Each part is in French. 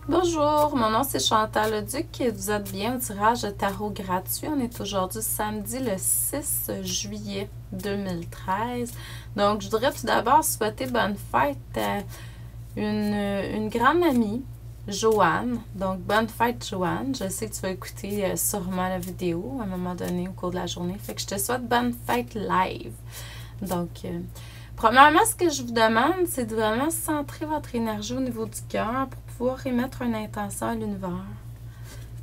Bonjour, mon nom c'est Chantal Leduc et vous êtes bien au tirage de tarot gratuit. On est aujourd'hui samedi le 6 juillet 2013. Donc, je voudrais tout d'abord souhaiter bonne fête à une grande amie, Joanne. Donc, bonne fête, Joanne. Je sais que tu vas écouter sûrement la vidéo à un moment donné au cours de la journée. Fait que je te souhaite bonne fête live. Donc, premièrement, ce que je vous demande, c'est de vraiment centrer votre énergie au niveau du cœur pour pouvoir émettre une intention à l'univers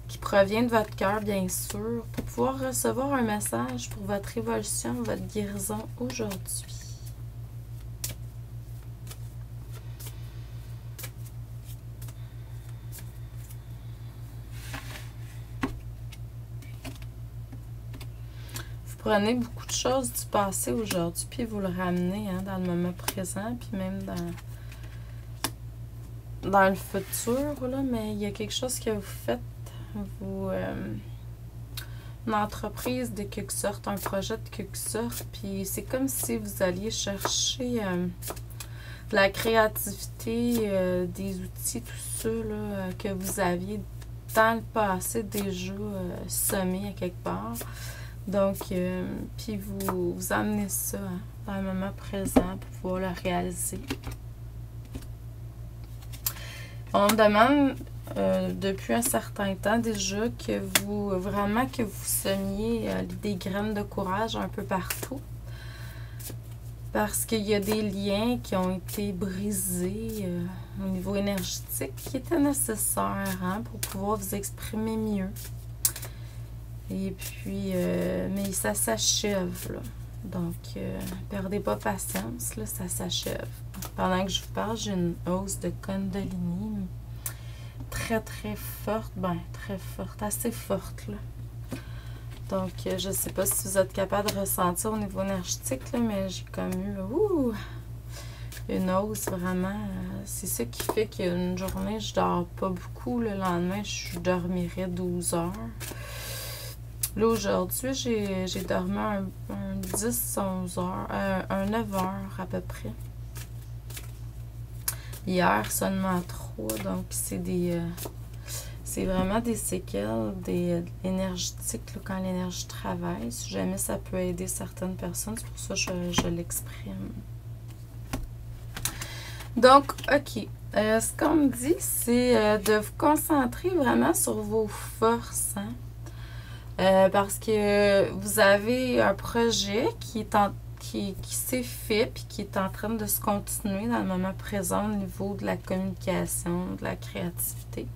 qui provient de votre cœur, bien sûr, pour pouvoir recevoir un message pour votre évolution, votre guérison aujourd'hui. Vous prenez beaucoup de choses du passé aujourd'hui, puis vous le ramenez dans le moment présent, puis même dans le futur, là, mais il y a quelque chose que vous faites, une entreprise de quelque sorte, un projet de quelque sorte, puis c'est comme si vous alliez chercher de la créativité, des outils, tout ça, là, que vous aviez dans le passé déjà semé à quelque part. Donc, puis vous amenez ça dans le moment présent pour pouvoir le réaliser. On me demande depuis un certain temps déjà que vous semiez des graines de courage un peu partout. Parce qu'il y a des liens qui ont été brisés au niveau énergétique qui étaient nécessaires pour pouvoir vous exprimer mieux. Et puis, mais ça s'achève, là. Donc, perdez pas patience, là, ça s'achève. Pendant que je vous parle, j'ai une hausse de Kundalini très, très forte. Ben, très forte, assez forte, là. Donc, je sais pas si vous êtes capable de ressentir au niveau énergétique, là, mais j'ai comme eu une hausse vraiment. C'est ça qui fait qu'une journée, je dors pas beaucoup. Le lendemain, je dormirai 12 heures. Là, aujourd'hui, j'ai dormi un 10-11 heures, un 9 heures à peu près. Hier, seulement 3, donc c'est vraiment des séquelles, énergétiques, là, quand l'énergie travaille. Si jamais ça peut aider certaines personnes, c'est pour ça que je l'exprime. Donc, OK. Ce qu'on me dit, c'est de vous concentrer vraiment sur vos forces, parce que vous avez un projet qui s'est fait puis qui est en train de se continuer dans le moment présent au niveau de la communication, de la créativité.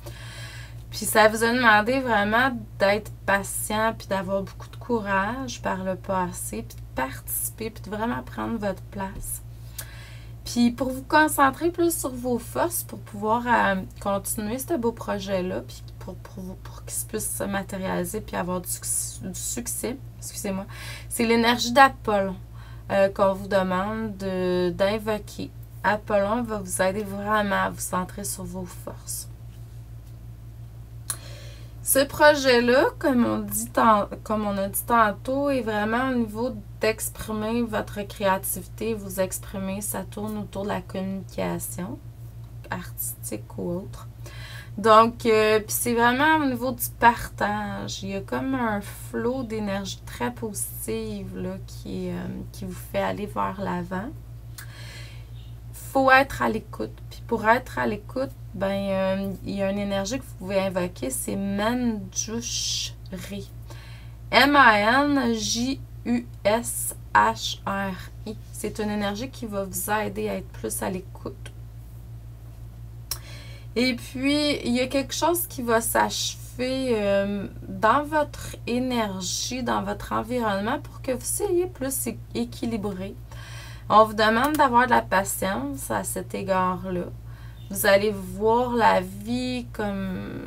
Puis ça vous a demandé vraiment d'être patient puis d'avoir beaucoup de courage par le passé, puis de participer, puis de vraiment prendre votre place. Puis pour vous concentrer plus sur vos forces pour pouvoir continuer ce beau projet-là, puis pour qu'il puisse se matérialiser puis avoir du succès, excusez-moi, c'est l'énergie d'Apollon qu'on vous demande d'invoquer. Apollon va vous aider vraiment à vous centrer sur vos forces. Ce projet-là, comme on a dit tantôt, est vraiment au niveau d'exprimer votre créativité, vous exprimer, ça tourne autour de la communication artistique ou autre. Donc, puis c'est vraiment au niveau du partage. Il y a comme un flot d'énergie très positive là, qui vous fait aller vers l'avant. Il faut être à l'écoute. Puis pour être à l'écoute, ben, il y a une énergie que vous pouvez invoquer, c'est Manjushri. M-A-N-J-U-S-H-R-I. C'est une énergie qui va vous aider à être plus à l'écoute. Et puis, il y a quelque chose qui va s'achever dans votre énergie, dans votre environnement pour que vous soyez plus équilibré. On vous demande d'avoir de la patience à cet égard-là. Vous allez voir la vie comme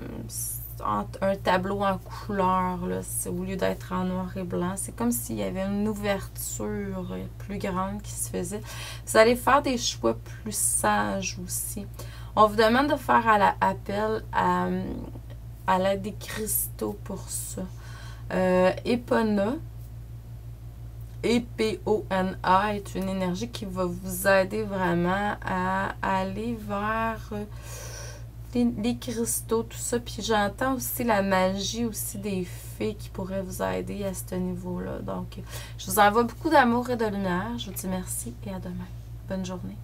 un tableau en couleur, là, au lieu d'être en noir et blanc. C'est comme s'il y avait une ouverture plus grande qui se faisait. Vous allez faire des choix plus sages aussi. On vous demande de faire appel à l'aide des cristaux pour ça. Epona, E-P-O-N-A, est une énergie qui va vous aider vraiment à aller vers les cristaux, tout ça. Puis j'entends aussi la magie aussi des fées qui pourraient vous aider à ce niveau-là. Donc, je vous envoie beaucoup d'amour et de lumière. Je vous dis merci et à demain. Bonne journée.